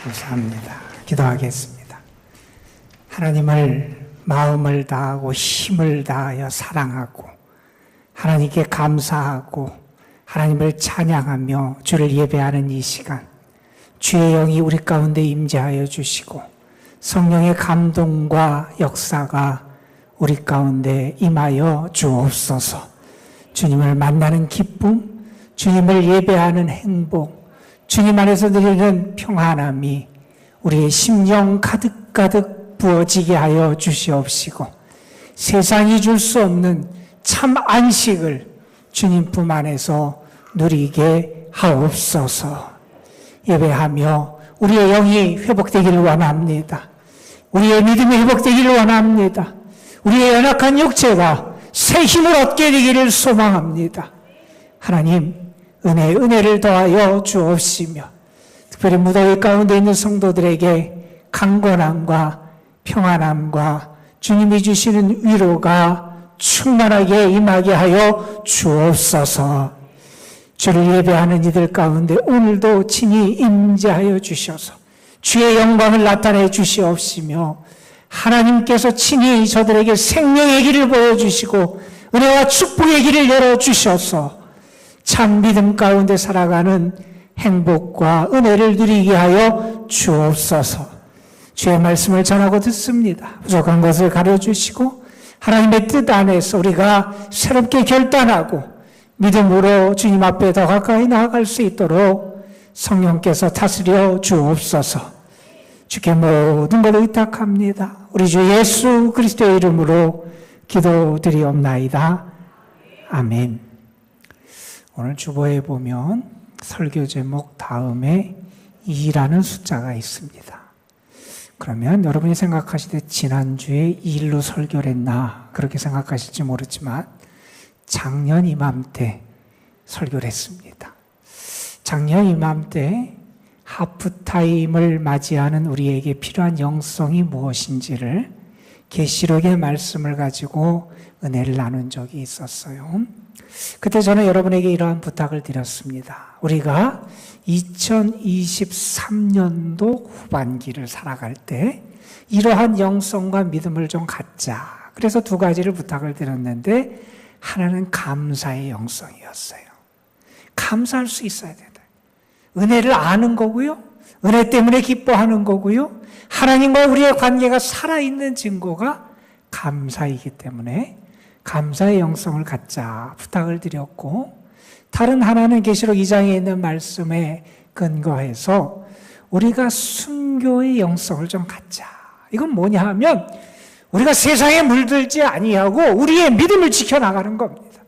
감사합니다. 기도하겠습니다. 하나님을 마음을 다하고 힘을 다하여 사랑하고 하나님께 감사하고 하나님을 찬양하며 주를 예배하는 이 시간, 주의 영이 우리 가운데 임재하여 주시고 성령의 감동과 역사가 우리 가운데 임하여 주옵소서. 주님을 만나는 기쁨, 주님을 예배하는 행복, 주님 안에서 누리는 평안함이 우리의 심령 가득가득 부어지게 하여 주시옵시고 세상이 줄 수 없는 참 안식을 주님 품 안에서 누리게 하옵소서. 예배하며 우리의 영이 회복되기를 원합니다. 우리의 믿음이 회복되기를 원합니다. 우리의 연약한 육체가 새 힘을 얻게 되기를 소망합니다. 하나님, 은혜를 더하여 주옵시며 특별히 무더위 가운데 있는 성도들에게 강건함과 평안함과 주님이 주시는 위로가 충만하게 임하게 하여 주옵소서. 주를 예배하는 이들 가운데 오늘도 친히 임재하여 주셔서 주의 영광을 나타내 주시옵시며 하나님께서 친히 저들에게 생명의 길을 보여주시고 은혜와 축복의 길을 열어주셔서 참 믿음 가운데 살아가는 행복과 은혜를 누리게 하여 주옵소서. 주의 말씀을 전하고 듣습니다. 부족한 것을 가려주시고 하나님의 뜻 안에서 우리가 새롭게 결단하고 믿음으로 주님 앞에 더 가까이 나아갈 수 있도록 성령께서 다스려 주옵소서. 주께 모든 것을 의탁합니다. 우리 주 예수 그리스도의 이름으로 기도드리옵나이다. 아멘. 오늘 주보에 보면 설교 제목 다음에 2라는 숫자가 있습니다. 그러면 여러분이 생각하시되 지난주에 2일로 설교를 했나 그렇게 생각하실지 모르지만 작년 이맘때 설교를 했습니다. 작년 이맘때 하프타임을 맞이하는 우리에게 필요한 영성이 무엇인지를 계시록의 말씀을 가지고 은혜를 나눈 적이 있었어요. 그때 저는 여러분에게 이러한 부탁을 드렸습니다. 우리가 2023년도 후반기를 살아갈 때 이러한 영성과 믿음을 좀 갖자. 그래서 두 가지를 부탁을 드렸는데 하나는 감사의 영성이었어요. 감사할 수 있어야 된다. 은혜를 아는 거고요. 은혜 때문에 기뻐하는 거고요. 하나님과 우리의 관계가 살아있는 증거가 감사이기 때문에 감사의 영성을 갖자 부탁을 드렸고, 다른 하나는 계시록 2장에 있는 말씀에 근거해서 우리가 순교의 영성을 좀 갖자. 이건 뭐냐 하면 우리가 세상에 물들지 아니하고 우리의 믿음을 지켜나가는 겁니다.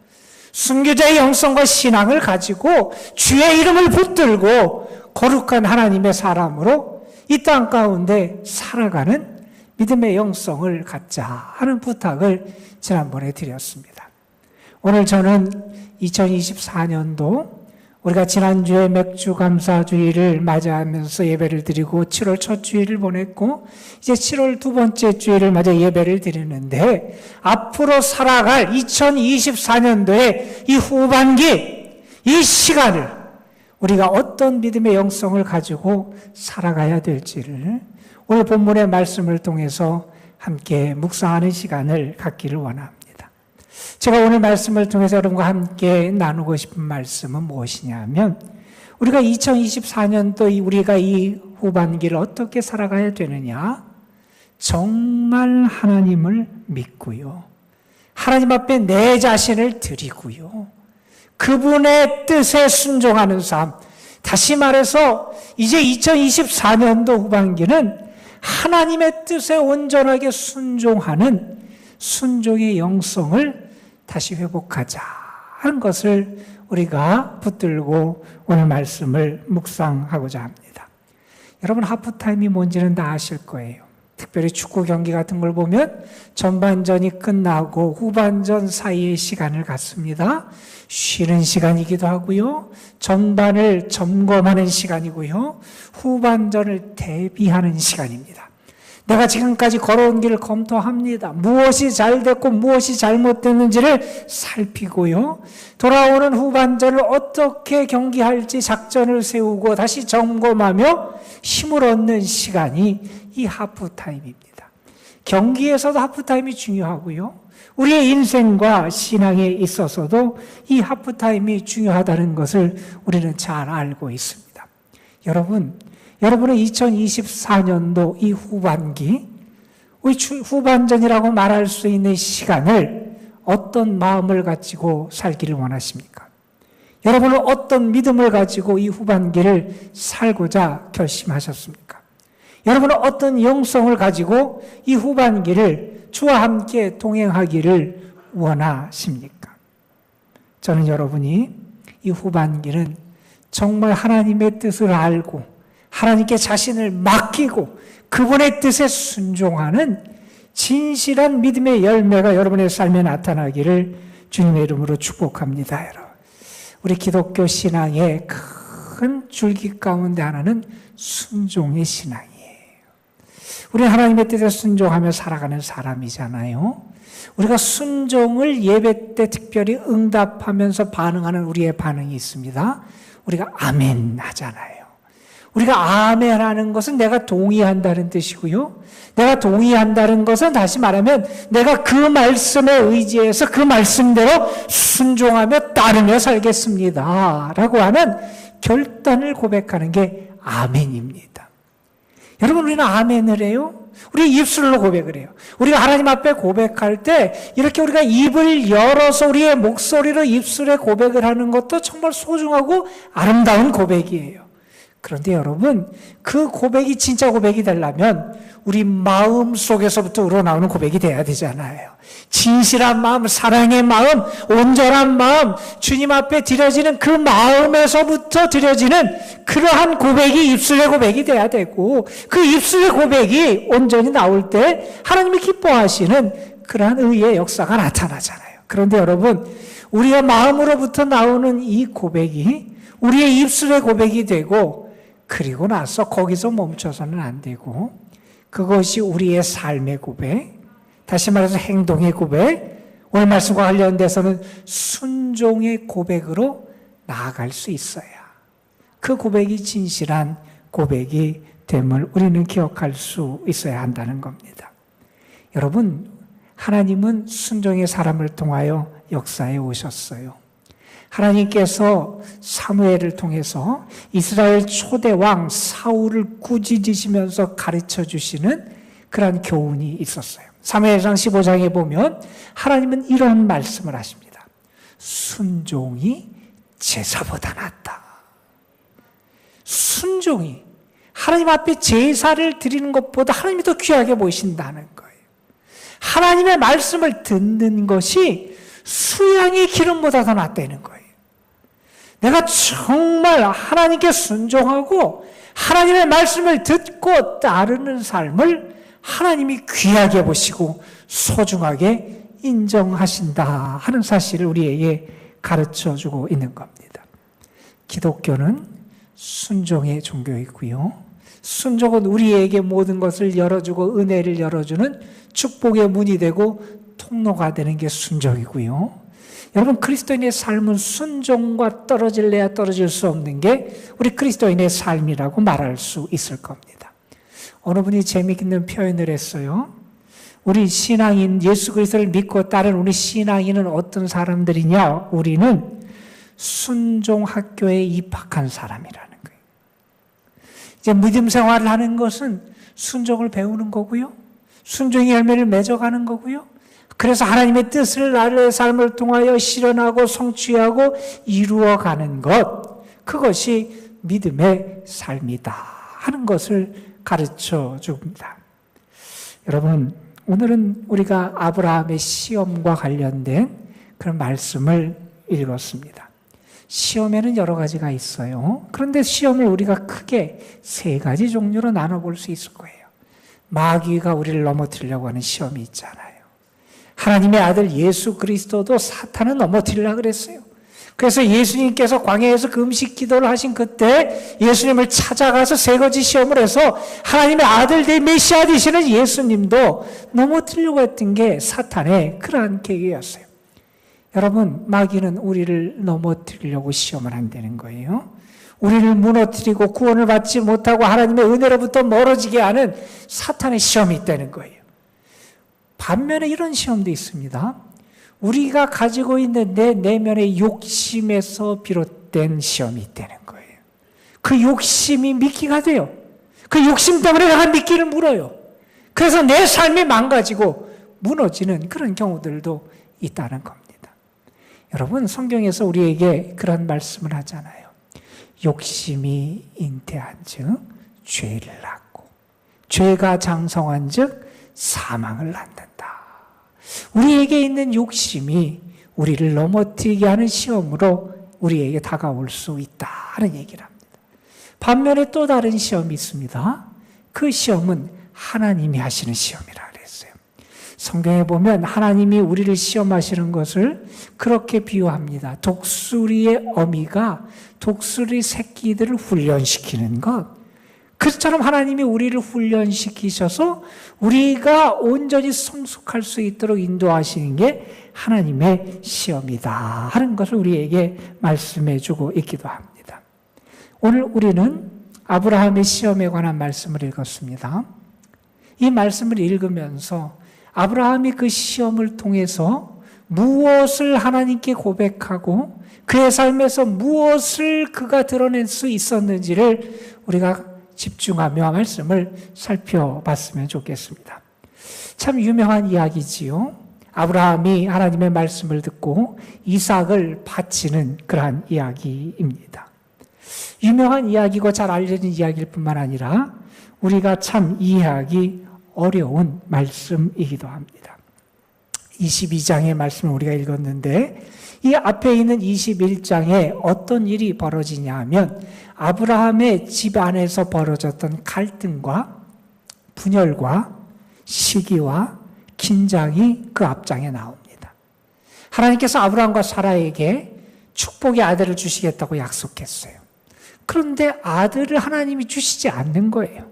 순교자의 영성과 신앙을 가지고 주의 이름을 붙들고 거룩한 하나님의 사람으로 이 땅 가운데 살아가는 믿음의 영성을 갖자 하는 부탁을 지난번에 드렸습니다. 오늘 저는 2024년도 우리가 지난주에 맥주 감사 주일을 맞이하면서 예배를 드리고 7월 첫 주일을 보냈고 이제 7월 두 번째 주일을 맞아 예배를 드리는데 앞으로 살아갈 2024년도의 이 후반기 이 시간을 우리가 어떤 믿음의 영성을 가지고 살아가야 될지를 오늘 본문의 말씀을 통해서 함께 묵상하는 시간을 갖기를 원합니다. 제가 오늘 말씀을 통해서 여러분과 함께 나누고 싶은 말씀은 무엇이냐 하면 우리가 2024년도 우리가 이 후반기를 어떻게 살아가야 되느냐, 정말 하나님을 믿고요, 하나님 앞에 내 자신을 드리고요, 그분의 뜻에 순종하는 삶. 다시 말해서 이제 2024년도 후반기는 하나님의 뜻에 온전하게 순종하는 순종의 영성을 다시 회복하자 하는 것을 우리가 붙들고 오늘 말씀을 묵상하고자 합니다. 여러분, 하프타임이 뭔지는 다 아실 거예요. 특별히 축구 경기 같은 걸 보면 전반전이 끝나고 후반전 사이의 시간을 갖습니다. 쉬는 시간이기도 하고요, 전반을 점검하는 시간이고요, 후반전을 대비하는 시간입니다. 내가 지금까지 걸어온 길을 검토합니다. 무엇이 잘 됐고 무엇이 잘못됐는지를 살피고요. 돌아오는 후반전을 어떻게 경기할지 작전을 세우고 다시 점검하며 힘을 얻는 시간이 이 하프타임입니다. 경기에서도 하프타임이 중요하고요. 우리의 인생과 신앙에 있어서도 이 하프타임이 중요하다는 것을 우리는 잘 알고 있습니다. 여러분은 2024년도 이 후반기, 후반전이라고 말할 수 있는 시간을 어떤 마음을 가지고 살기를 원하십니까? 여러분은 어떤 믿음을 가지고 이 후반기를 살고자 결심하셨습니까? 여러분은 어떤 영성을 가지고 이 후반기를 주와 함께 동행하기를 원하십니까? 저는 여러분이 이 후반기는 정말 하나님의 뜻을 알고 하나님께 자신을 맡기고 그분의 뜻에 순종하는 진실한 믿음의 열매가 여러분의 삶에 나타나기를 주님의 이름으로 축복합니다. 여러분. 우리 기독교 신앙의 큰 줄기 가운데 하나는 순종의 신앙이에요. 우리는 하나님의 뜻에 순종하며 살아가는 사람이잖아요. 우리가 순종을 예배 때 특별히 응답하면서 반응하는 우리의 반응이 있습니다. 우리가 아멘 하잖아요. 우리가 아멘 하는 것은 내가 동의한다는 뜻이고요. 내가 동의한다는 것은 다시 말하면 내가 그 말씀에 의지해서 그 말씀대로 순종하며 따르며 살겠습니다. 라고 하는 결단을 고백하는 게 아멘입니다. 여러분, 우리는 아멘을 해요. 우리 입술로 고백을 해요. 우리가 하나님 앞에 고백할 때 이렇게 우리가 입을 열어서 우리의 목소리로 입술에 고백을 하는 것도 정말 소중하고 아름다운 고백이에요. 그런데 여러분, 그 고백이 진짜 고백이 되려면 우리 마음 속에서부터 우러나오는 고백이 돼야 되잖아요. 진실한 마음, 사랑의 마음, 온전한 마음, 주님 앞에 드려지는 그 마음에서부터 드려지는 그러한 고백이 입술의 고백이 돼야 되고, 그 입술의 고백이 온전히 나올 때 하나님이 기뻐하시는 그러한 의의 역사가 나타나잖아요. 그런데 여러분, 우리의 마음으로부터 나오는 이 고백이 우리의 입술의 고백이 되고, 그리고 나서 거기서 멈춰서는 안 되고, 그것이 우리의 삶의 고백, 다시 말해서 행동의 고백, 오늘 말씀과 관련돼서는 순종의 고백으로 나아갈 수 있어야 그 고백이 진실한 고백이 됨을 우리는 기억할 수 있어야 한다는 겁니다. 여러분, 하나님은 순종의 사람을 통하여 역사에 오셨어요. 하나님께서 사무엘을 통해서 이스라엘 초대왕 사울을 꾸짖으시면서 가르쳐 주시는 그런 교훈이 있었어요. 사무엘상 15장에 보면 하나님은 이런 말씀을 하십니다. 순종이 제사보다 낫다. 순종이 하나님 앞에 제사를 드리는 것보다 하나님이 더 귀하게 보이신다는 거예요. 하나님의 말씀을 듣는 것이 수양의 기름보다 더 낫다는 거예요. 내가 정말 하나님께 순종하고 하나님의 말씀을 듣고 따르는 삶을 하나님이 귀하게 보시고 소중하게 인정하신다 하는 사실을 우리에게 가르쳐주고 있는 겁니다. 기독교는 순종의 종교이고요. 순종은 우리에게 모든 것을 열어주고 은혜를 열어주는 축복의 문이 되고 통로가 되는 게 순종이고요. 여러분, 그리스도인의 삶은 순종과 떨어질래야 떨어질 수 없는 게 우리 그리스도인의 삶이라고 말할 수 있을 겁니다. 어느 분이 재미있는 표현을 했어요. 우리 신앙인, 예수 그리스도를 믿고 따른 우리 신앙인은 어떤 사람들이냐? 우리는 순종학교에 입학한 사람이라는 거예요. 이제 믿음 생활을 하는 것은 순종을 배우는 거고요. 순종의 열매를 맺어가는 거고요. 그래서 하나님의 뜻을 나의 삶을 통하여 실현하고 성취하고 이루어가는 것, 그것이 믿음의 삶이다 하는 것을 가르쳐 줍니다. 여러분, 오늘은 우리가 아브라함의 시험과 관련된 그런 말씀을 읽었습니다. 시험에는 여러 가지가 있어요. 그런데 시험을 우리가 크게 세 가지 종류로 나눠볼 수 있을 거예요. 마귀가 우리를 넘어뜨리려고 하는 시험이 있잖아요. 하나님의 아들 예수 그리스도도 사탄은 넘어뜨리려고 그랬어요. 그래서 예수님께서 광야에서 그 음식 기도를 하신 그때 예수님을 찾아가서 세 가지 시험을 해서 하나님의 아들 대 메시아 되시는 예수님도 넘어뜨리려고 했던 게 사탄의 그러한 계획이었어요. 여러분, 마귀는 우리를 넘어뜨리려고 시험을 한다는 거예요. 우리를 무너뜨리고 구원을 받지 못하고 하나님의 은혜로부터 멀어지게 하는 사탄의 시험이 있다는 거예요. 반면에 이런 시험도 있습니다. 우리가 가지고 있는 내 내면의 욕심에서 비롯된 시험이 있다는 거예요. 그 욕심이 미끼가 돼요. 그 욕심 때문에 내가 미끼를 물어요. 그래서 내 삶이 망가지고 무너지는 그런 경우들도 있다는 겁니다. 여러분, 성경에서 우리에게 그런 말씀을 하잖아요. 욕심이 잉태한 즉 죄를 낳고 죄가 장성한 즉 사망을 낳는다. 우리에게 있는 욕심이 우리를 넘어뜨리게 하는 시험으로 우리에게 다가올 수 있다는 얘기를 합니다. 반면에 또 다른 시험이 있습니다. 그 시험은 하나님이 하시는 시험이라 그랬어요. 성경에 보면 하나님이 우리를 시험하시는 것을 그렇게 비유합니다. 독수리의 어미가 독수리 새끼들을 훈련시키는 것. 그처럼 하나님이 우리를 훈련시키셔서 우리가 온전히 성숙할 수 있도록 인도하시는 게 하나님의 시험이다 하는 것을 우리에게 말씀해 주고 있기도 합니다. 오늘 우리는 아브라함의 시험에 관한 말씀을 읽었습니다. 이 말씀을 읽으면서 아브라함이 그 시험을 통해서 무엇을 하나님께 고백하고 그의 삶에서 무엇을 그가 드러낼 수 있었는지를 우리가 집중하며 말씀을 살펴봤으면 좋겠습니다. 참 유명한 이야기지요. 아브라함이 하나님의 말씀을 듣고 이삭을 바치는 그러한 이야기입니다. 유명한 이야기고 잘 알려진 이야기일 뿐만 아니라 우리가 참 이해하기 어려운 말씀이기도 합니다. 22장의 말씀을 우리가 읽었는데 이 앞에 있는 21장에 어떤 일이 벌어지냐 하면 아브라함의 집 안에서 벌어졌던 갈등과 분열과 시기와 긴장이 그 앞장에 나옵니다. 하나님께서 아브라함과 사라에게 축복의 아들을 주시겠다고 약속했어요. 그런데 아들을 하나님이 주시지 않는 거예요.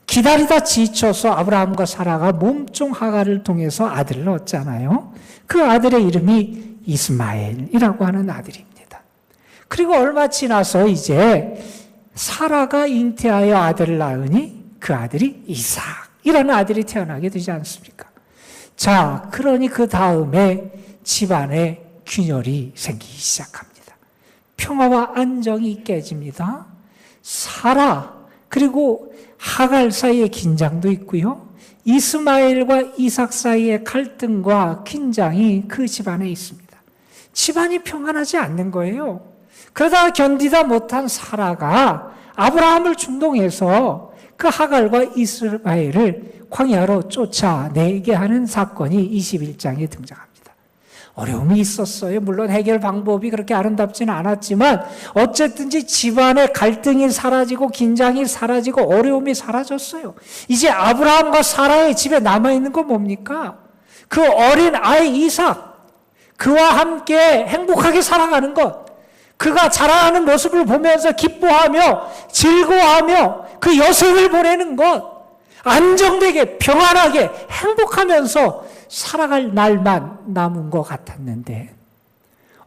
기다리다 지쳐서 아브라함과 사라가 몸종 하가를 통해서 아들을 얻잖아요. 그 아들의 이름이 이스마엘이라고 하는 아들입니다. 그리고 얼마 지나서 이제 사라가 잉태하여 아들을 낳으니 그 아들이 이삭이라는 아들이 태어나게 되지 않습니까? 자, 그러니 그 다음에 집안에 균열이 생기기 시작합니다. 평화와 안정이 깨집니다. 사라 그리고 하갈 사이에 긴장도 있고요. 이스마엘과 이삭 사이의 갈등과 긴장이 그 집안에 있습니다. 집안이 평안하지 않는 거예요. 그러다가 견디다 못한 사라가 아브라함을 충동해서 그 하갈과 이스마엘을 광야로 쫓아내게 하는 사건이 21장에 등장합니다. 어려움이 있었어요. 물론 해결 방법이 그렇게 아름답지는 않았지만 어쨌든지 집안의 갈등이 사라지고 긴장이 사라지고 어려움이 사라졌어요. 이제 아브라함과 사라의 집에 남아있는 건 뭡니까? 그 어린 아이 이삭, 그와 함께 행복하게 살아가는 것, 그가 자라나는 모습을 보면서 기뻐하며 즐거워하며 그 여생을 보내는 것, 안정되게 평안하게 행복하면서 살아갈 날만 남은 것 같았는데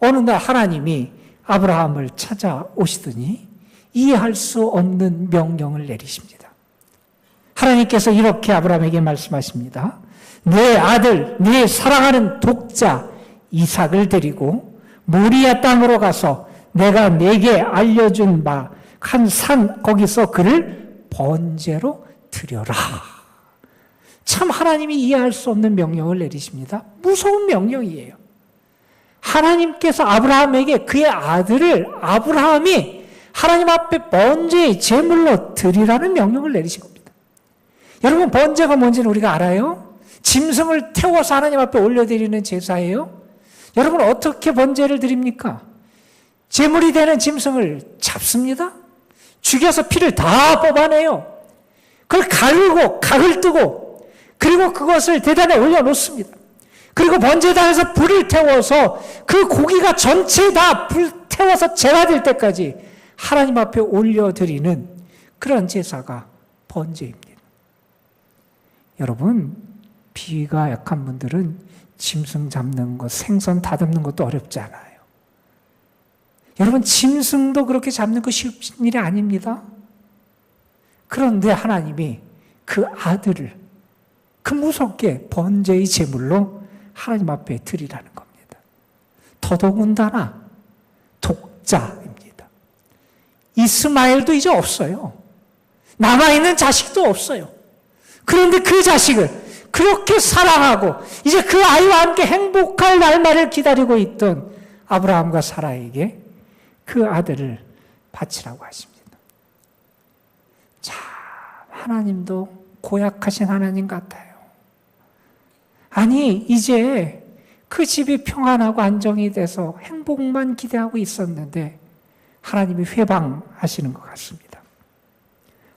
어느 날 하나님이 아브라함을 찾아오시더니 이해할 수 없는 명령을 내리십니다. 하나님께서 이렇게 아브라함에게 말씀하십니다. 내 아들, 내 사랑하는 독자 이삭을 데리고 모리아 땅으로 가서 내가 내게 알려준 바 한 산 거기서 그를 번제로 드려라. 참 하나님이 이해할 수 없는 명령을 내리십니다. 무서운 명령이에요. 하나님께서 아브라함에게 그의 아들을 아브라함이 하나님 앞에 번제의 제물로 드리라는 명령을 내리신 겁니다. 여러분, 번제가 뭔지는 우리가 알아요? 짐승을 태워서 하나님 앞에 올려드리는 제사예요. 여러분, 어떻게 번제를 드립니까? 제물이 되는 짐승을 잡습니다. 죽여서 피를 다 뽑아내요. 그걸 가르고 각을 뜨고 그리고 그것을 대단에 올려놓습니다. 그리고 번제단에서 불을 태워서 그 고기가 전체 다 불태워서 제가 될 때까지 하나님 앞에 올려드리는 그런 제사가 번제입니다. 여러분, 비위가 약한 분들은 짐승 잡는 것, 생선 다듬는 것도 어렵지 않아요. 여러분, 짐승도 그렇게 잡는 거 쉬운 일이 아닙니다. 그런데 하나님이 그 아들을 그 무섭게 번제의 제물로 하나님 앞에 드리라는 겁니다. 더더군다나 독자입니다. 이스마엘도 이제 없어요. 남아있는 자식도 없어요. 그런데 그 자식을 그렇게 사랑하고 이제 그 아이와 함께 행복할 날만을 기다리고 있던 아브라함과 사라에게 그 아들을 바치라고 하십니다. 참, 하나님도 고약하신 하나님 같아요. 아니, 이제 그 집이 평안하고 안정이 돼서 행복만 기대하고 있었는데 하나님이 회방하시는 것 같습니다.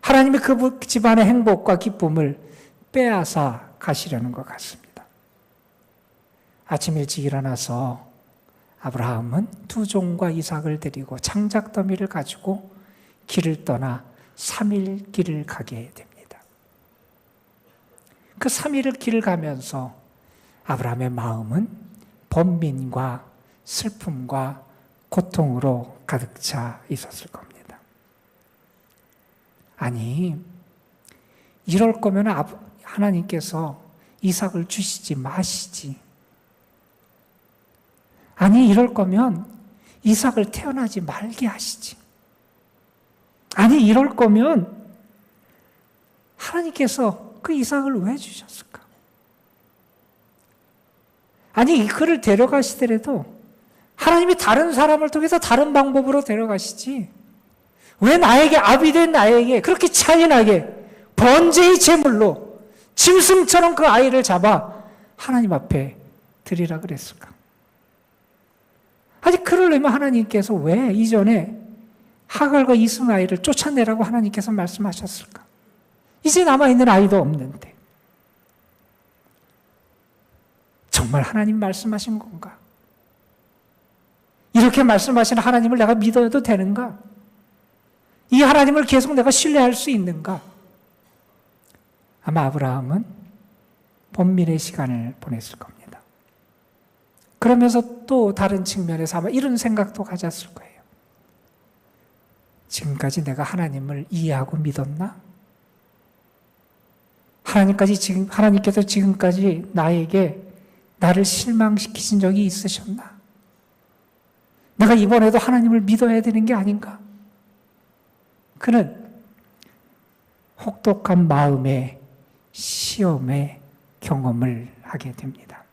하나님이 그 집안의 행복과 기쁨을 빼앗아 가시려는 것 같습니다. 아침 일찍 일어나서 아브라함은 두 종과 이삭을 데리고 장작더미를 가지고 길을 떠나 3일 길을 가게 됩니다. 그 3일을 길을 가면서 아브라함의 마음은 번민과 슬픔과 고통으로 가득 차 있었을 겁니다. 아니, 이럴 거면 하나님께서 이삭을 주시지 마시지. 아니, 이럴 거면 이삭을 태어나지 말게 하시지. 아니, 이럴 거면 하나님께서 그 이삭을 왜 주셨을까? 아니, 그를 데려가시더라도 하나님이 다른 사람을 통해서 다른 방법으로 데려가시지. 왜 나에게, 아비된 나에게 그렇게 잔인하게 번제의 제물로 짐승처럼 그 아이를 잡아 하나님 앞에 드리라 그랬을까? 아니, 그러려면 하나님께서 왜 이전에 하갈과 이스마엘을 쫓아내라고 하나님께서 말씀하셨을까? 이제 남아있는 아이도 없는데. 정말 하나님 말씀하신 건가? 이렇게 말씀하시는 하나님을 내가 믿어도 되는가? 이 하나님을 계속 내가 신뢰할 수 있는가? 아마 아브라함은 번민의 시간을 보냈을 겁니다. 그러면서 또 다른 측면에서 아마 이런 생각도 가졌을 거예요. 지금까지 내가 하나님을 이해하고 믿었나? 하나님께서 지금까지 나를 실망시키신 적이 있으셨나? 내가 이번에도 하나님을 믿어야 되는 게 아닌가? 그는 혹독한 마음의 시험의 경험을 하게 됩니다.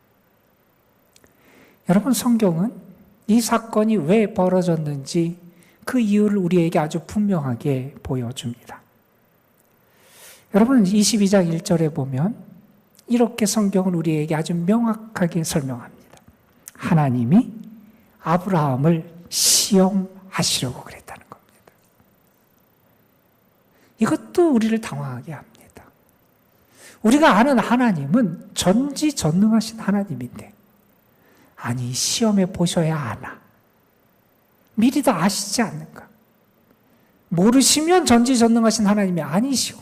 여러분, 성경은 이 사건이 왜 벌어졌는지 그 이유를 우리에게 아주 분명하게 보여줍니다. 여러분, 22장 1절에 보면 이렇게 성경은 우리에게 아주 명확하게 설명합니다. 하나님이 아브라함을 시험하시려고 그랬다는 겁니다. 이것도 우리를 당황하게 합니다. 우리가 아는 하나님은 전지전능하신 하나님인데, 아니, 시험해 보셔야 아나? 미리 다 아시지 않는가? 모르시면 전지전능하신 하나님이 아니시오.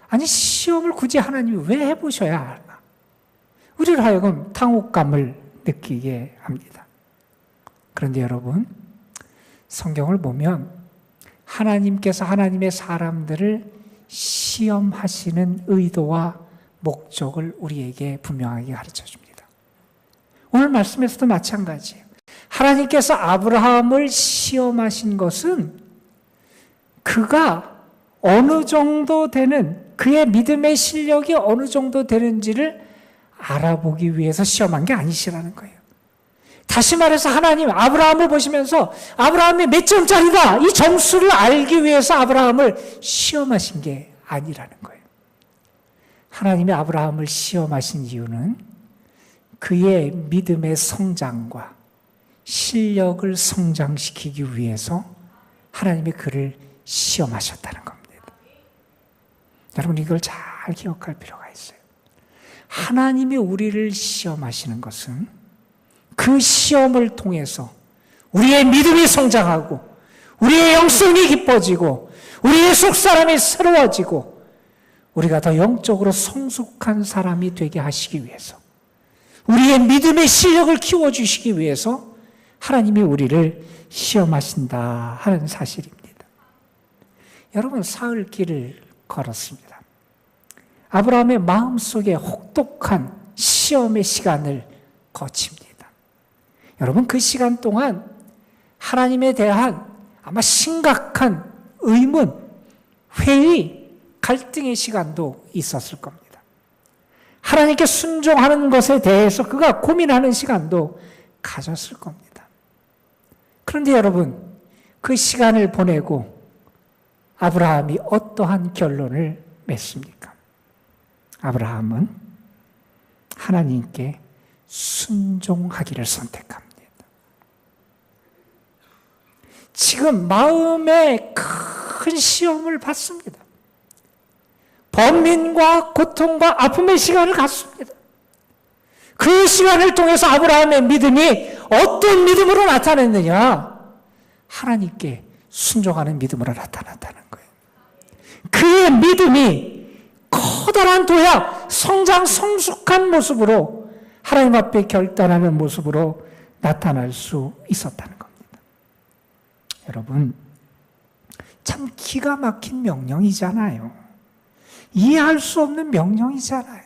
아니, 시험을 굳이 하나님이 왜 해보셔야 하나? 우리를 하여금 당혹감을 느끼게 합니다. 그런데 여러분, 성경을 보면 하나님께서 하나님의 사람들을 시험하시는 의도와 목적을 우리에게 분명하게 가르쳐 줍니다. 오늘 말씀에서도 마찬가지예요. 하나님께서 아브라함을 시험하신 것은 그가 어느 정도 되는, 그의 믿음의 실력이 어느 정도 되는지를 알아보기 위해서 시험한 게 아니시라는 거예요. 다시 말해서 하나님 아브라함을 보시면서 아브라함이 몇 점짜리다, 이 점수를 알기 위해서 아브라함을 시험하신 게 아니라는 거예요. 하나님이 아브라함을 시험하신 이유는 그의 믿음의 성장과 실력을 성장시키기 위해서 하나님이 그를 시험하셨다는 겁니다. 여러분, 이걸 잘 기억할 필요가 있어요. 하나님이 우리를 시험하시는 것은 그 시험을 통해서 우리의 믿음이 성장하고 우리의 영성이 깊어지고 우리의 속사람이 새로워지고 우리가 더 영적으로 성숙한 사람이 되게 하시기 위해서, 우리의 믿음의 실력을 키워주시기 위해서 하나님이 우리를 시험하신다 하는 사실입니다. 여러분, 사흘길을 걸었습니다. 아브라함의 마음속에 혹독한 시험의 시간을 거칩니다. 여러분, 그 시간 동안 하나님에 대한 아마 심각한 의문, 회의, 갈등의 시간도 있었을 겁니다. 하나님께 순종하는 것에 대해서 그가 고민하는 시간도 가졌을 겁니다. 그런데 여러분, 그 시간을 보내고 아브라함이 어떠한 결론을 맺습니까? 아브라함은 하나님께 순종하기를 선택합니다. 지금 마음에 큰 시험을 받습니다. 번민과 고통과 아픔의 시간을 갖습니다. 그 시간을 통해서 아브라함의 믿음이 어떤 믿음으로 나타났느냐? 하나님께 순종하는 믿음으로 나타났다는 거예요. 그의 믿음이 커다란 도약, 성장, 성숙한 모습으로 하나님 앞에 결단하는 모습으로 나타날 수 있었다는 겁니다. 여러분, 참 기가 막힌 명령이잖아요. 이해할 수 없는 명령이잖아요.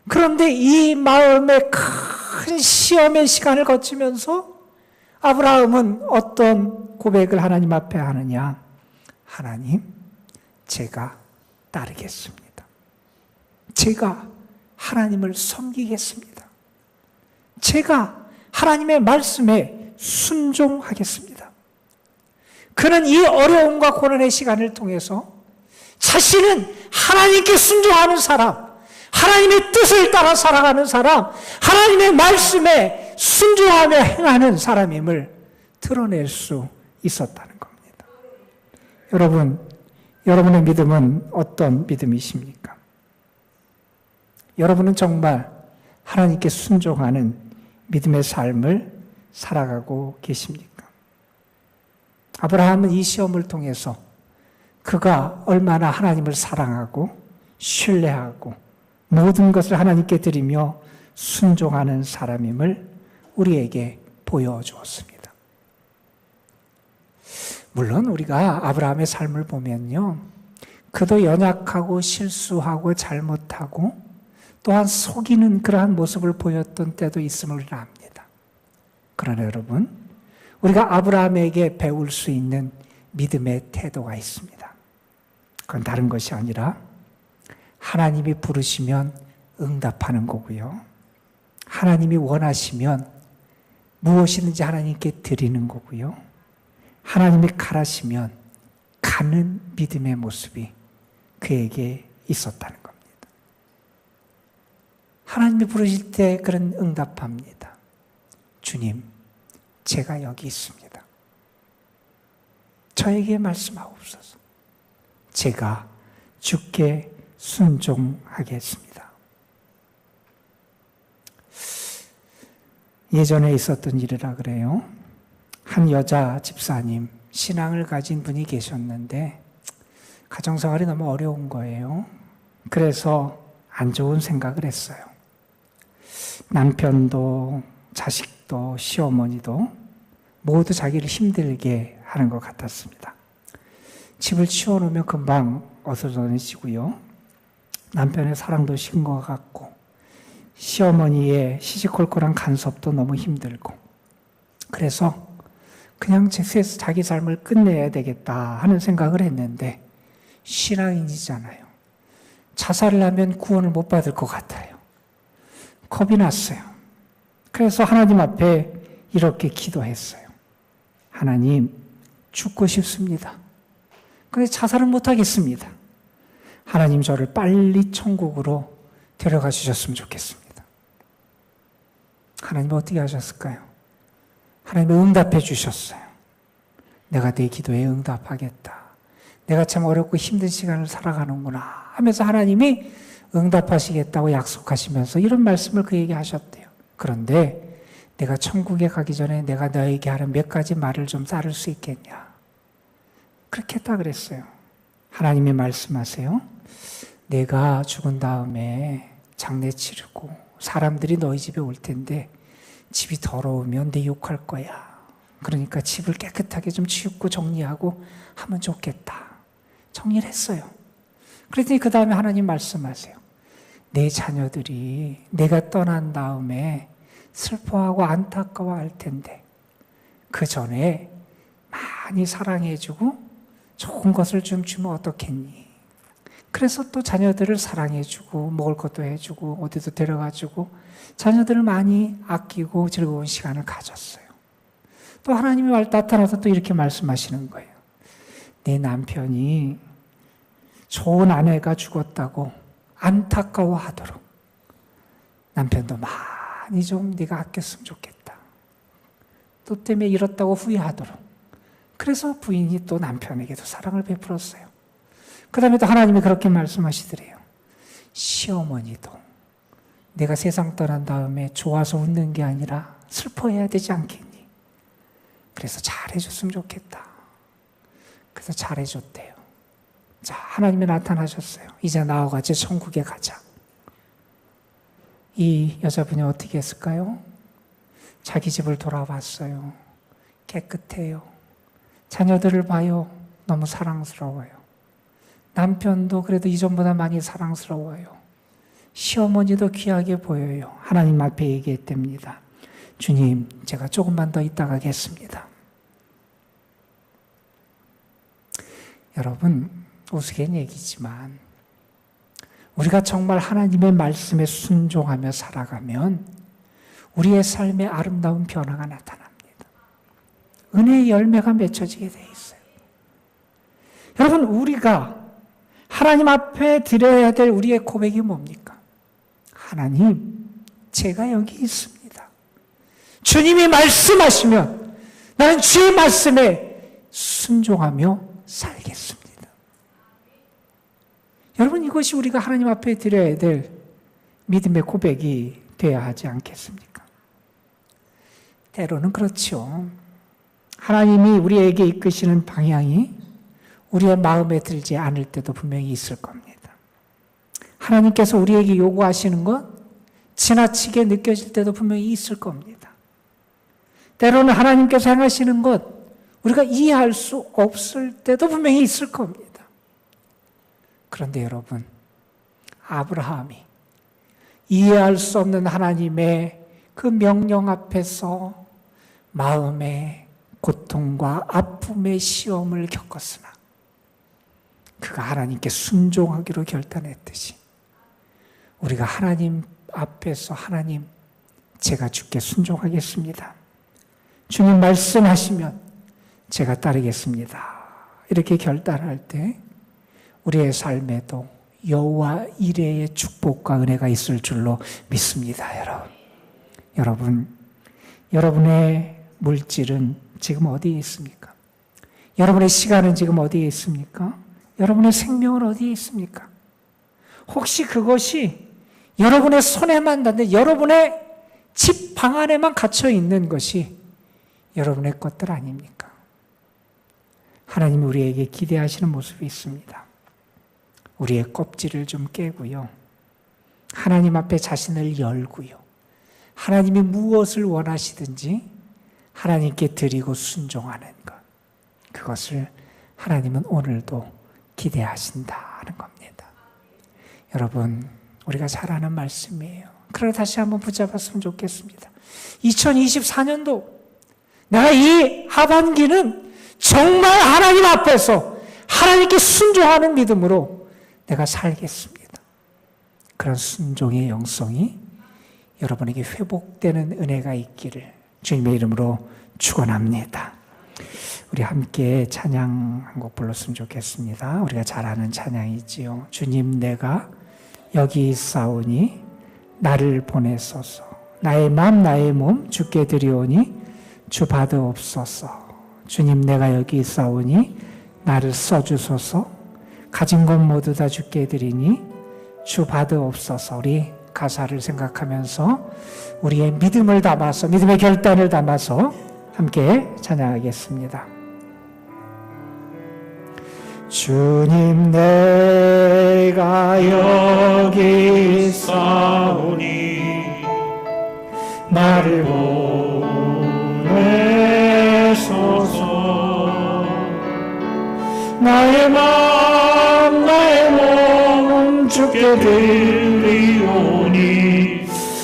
그런데 이 마음의 큰 시험의 시간을 거치면서 아브라함은 어떤 고백을 하나님 앞에 하느냐? 하나님, 제가 따르겠습니다. 제가 하나님을 섬기겠습니다. 제가 하나님의 말씀에 순종하겠습니다. 그는 이 어려움과 고난의 시간을 통해서 자신은 하나님께 순종하는 사람, 하나님의 뜻을 따라 살아가는 사람, 하나님의 말씀에 순종하며 행하는 사람임을 드러낼 수 있었다는 겁니다. 여러분, 여러분의 믿음은 어떤 믿음이십니까? 여러분은 정말 하나님께 순종하는 믿음의 삶을 살아가고 계십니까? 아브라함은 이 시험을 통해서 그가 얼마나 하나님을 사랑하고 신뢰하고 모든 것을 하나님께 드리며 순종하는 사람임을 우리에게 보여주었습니다. 물론 우리가 아브라함의 삶을 보면요, 그도 연약하고 실수하고 잘못하고 또한 속이는 그러한 모습을 보였던 때도 있음을 우리는 압니다. 그러나 여러분, 우리가 아브라함에게 배울 수 있는 믿음의 태도가 있습니다. 그건 다른 것이 아니라 하나님이 부르시면 응답하는 거고요. 하나님이 원하시면 무엇이든지 하나님께 드리는 거고요. 하나님이 가라시면 가는 믿음의 모습이 그에게 있었다는 겁니다. 하나님이 부르실 때 그런 응답합니다. 주님, 제가 여기 있습니다. 저에게 말씀하옵소서. 제가 주께 순종하겠습니다. 예전에 있었던 일이라 그래요. 한 여자 집사님, 신앙을 가진 분이 계셨는데 가정생활이 너무 어려운 거예요. 그래서 안 좋은 생각을 했어요. 남편도 자식도 시어머니도 모두 자기를 힘들게 하는 것 같았습니다. 집을 치워놓으면 금방 어수선해지고요. 남편의 사랑도 식은 것 같고 시어머니의 시시콜콜한 간섭도 너무 힘들고, 그래서 그냥 자기 삶을 끝내야 되겠다 하는 생각을 했는데 신앙인이잖아요. 자살을 하면 구원을 못 받을 것 같아요. 겁이 났어요. 그래서 하나님 앞에 이렇게 기도했어요. 하나님, 죽고 싶습니다. 그런데 자살은 못 하겠습니다. 하나님, 저를 빨리 천국으로 데려가 주셨으면 좋겠습니다. 하나님 어떻게 하셨을까요? 하나님이 응답해 주셨어요. 내가 내 기도에 응답하겠다. 내가 참 어렵고 힘든 시간을 살아가는구나 하면서 하나님이 응답하시겠다고 약속하시면서 이런 말씀을 그에게 하셨대요. 그런데 내가 천국에 가기 전에 내가 너에게 하는 몇 가지 말을 좀 따를 수 있겠냐. 그렇게 했다 그랬어요. 하나님이 말씀하세요. 내가 죽은 다음에 장례 치르고 사람들이 너희 집에 올 텐데 집이 더러우면 내 욕할 거야. 그러니까 집을 깨끗하게 좀 치우고 정리하고 하면 좋겠다. 정리를 했어요. 그랬더니 그 다음에 하나님 말씀하세요. 내 자녀들이 내가 떠난 다음에 슬퍼하고 안타까워할 텐데 그 전에 많이 사랑해주고 좋은 것을 좀 주면 어떻겠니? 그래서 또 자녀들을 사랑해주고 먹을 것도 해주고 어디도 데려가주고 자녀들을 많이 아끼고 즐거운 시간을 가졌어요. 또 하나님이 나타나서 또 이렇게 말씀하시는 거예요. 내 남편이 좋은 아내가 죽었다고 안타까워하도록 남편도 많이 좀 네가 아꼈으면 좋겠다. 또 때문에 잃었다고 후회하도록. 그래서 부인이 또 남편에게도 사랑을 베풀었어요. 그 다음에 또 하나님이 그렇게 말씀하시더래요. 시어머니도 내가 세상 떠난 다음에 좋아서 웃는 게 아니라 슬퍼해야 되지 않겠니? 그래서 잘해줬으면 좋겠다. 그래서 잘해줬대요. 자, 하나님이 나타나셨어요. 이제 나와 같이 천국에 가자. 이 여자분이 어떻게 했을까요? 자기 집을 돌아봤어요. 깨끗해요. 자녀들을 봐요. 너무 사랑스러워요. 남편도 그래도 이전보다 많이 사랑스러워요. 시어머니도 귀하게 보여요. 하나님 앞에 얘기했답니다. 주님, 제가 조금만 더 있다 가겠습니다. 여러분, 우스갯 얘기지만 우리가 정말 하나님의 말씀에 순종하며 살아가면 우리의 삶에 아름다운 변화가 나타납니다. 은혜의 열매가 맺혀지게 돼 있어요. 여러분, 우리가 하나님 앞에 드려야 될 우리의 고백이 뭡니까? 하나님, 제가 여기 있습니다. 주님이 말씀하시면 나는 주의 말씀에 순종하며 살겠습니다. 여러분, 이것이 우리가 하나님 앞에 드려야 될 믿음의 고백이 되어야 하지 않겠습니까? 때로는 그렇죠. 하나님이 우리에게 이끄시는 방향이 우리의 마음에 들지 않을 때도 분명히 있을 겁니다. 하나님께서 우리에게 요구하시는 것 지나치게 느껴질 때도 분명히 있을 겁니다. 때로는 하나님께서 행하시는 것 우리가 이해할 수 없을 때도 분명히 있을 겁니다. 그런데 여러분, 아브라함이 이해할 수 없는 하나님의 그 명령 앞에서 마음의 고통과 아픔의 시험을 겪었으나 그가 하나님께 순종하기로 결단했듯이 우리가 하나님 앞에서 하나님, 제가 주께 순종하겠습니다. 주님 말씀하시면 제가 따르겠습니다. 이렇게 결단할 때 우리의 삶에도 여호와 이레의 축복과 은혜가 있을 줄로 믿습니다. 여러분, 여러분의 물질은 지금 어디에 있습니까? 여러분의 시간은 지금 어디에 있습니까? 여러분의 생명은 어디에 있습니까? 혹시 그것이 여러분의 손에만 닿는 여러분의 집 방 안에만 갇혀 있는 것이 여러분의 것들 아닙니까? 하나님이 우리에게 기대하시는 모습이 있습니다. 우리의 껍질을 좀 깨고요. 하나님 앞에 자신을 열고요. 하나님이 무엇을 원하시든지 하나님께 드리고 순종하는 것. 그것을 하나님은 오늘도 기대하신다는 겁니다. 여러분, 우리가 잘 아는 말씀이에요. 그걸 다시 한번 붙잡았으면 좋겠습니다. 2024년도 내가 이 하반기는 정말 하나님 앞에서 하나님께 순종하는 믿음으로 내가 살겠습니다. 그런 순종의 영성이 여러분에게 회복되는 은혜가 있기를 주님의 이름으로 축원합니다. 우리 함께 찬양 한 곡 불렀으면 좋겠습니다. 우리가 잘 아는 찬양이지요. 주님, 내가 여기 있사오니 나를 보내소서. 나의 맘 나의 몸 주께 드리오니 주 받으옵소서. 주님, 내가 여기 있사오니 나를 써주소서. 가진 것 모두 다 주께 드리니 주 받으옵소서. 우리 가사를 생각하면서 우리의 믿음을 담아서, 믿음의 결단을 담아서 함께 찬양하겠습니다. 주님, 내가 여기 있사오니 나를 보내소서. 나의 마음 나의 몸 주께 드리오니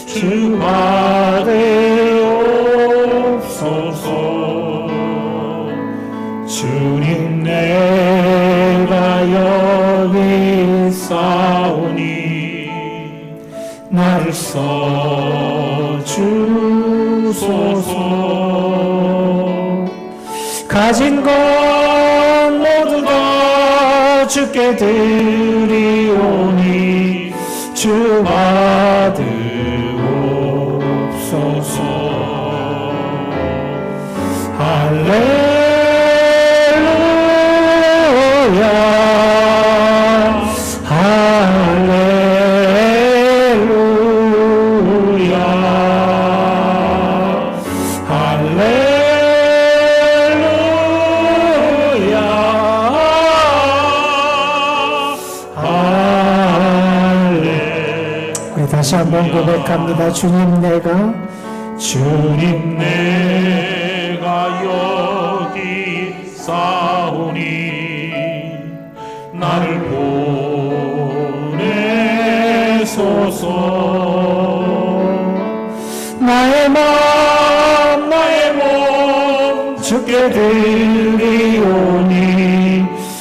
주 받으옵소서. 주님, 내가 여기 있사오니 나를 써주소서. 가진 것 모두 다 주께 드리오니 주 받으옵소서. 할렐루야, 할렐루야, 할렐루야, 할렐루야. 우리 다시 한번 고백합니다. 주님, 내가 여기 있사오니 나를 보내소서. 나의 마음 나의 몸 주께 드리오니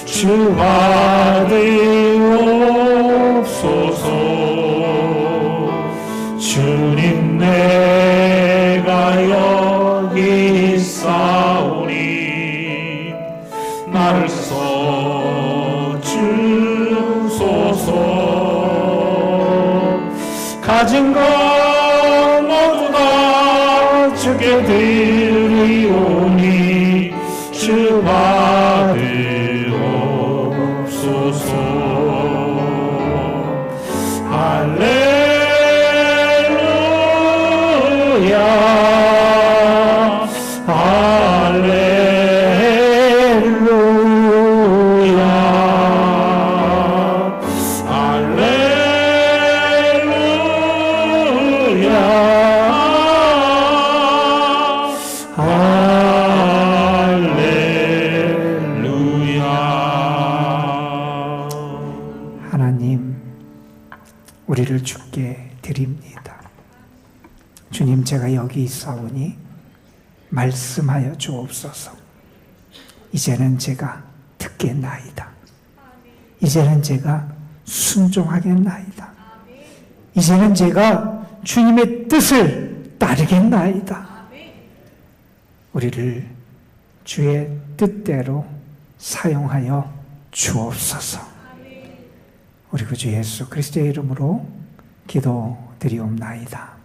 주 받으옵소서. 주님, 내가 여기 있사오니 나를 써주소서. 가진 것 모두 다 주께 드리오니 주 받으옵소서. 하나님, 우리를 주께 드립니다. 주님, 제가 여기 있사오니 말씀하여 주옵소서. 이제는 제가 듣겠나이다. 이제는 제가 순종하겠나이다. 이제는 제가 주님의 뜻을 따르겠나이다. 우리를 주의 뜻대로 사용하여 주옵소서. 우리 구주 예수 그리스도의 이름으로 기도드리옵나이다.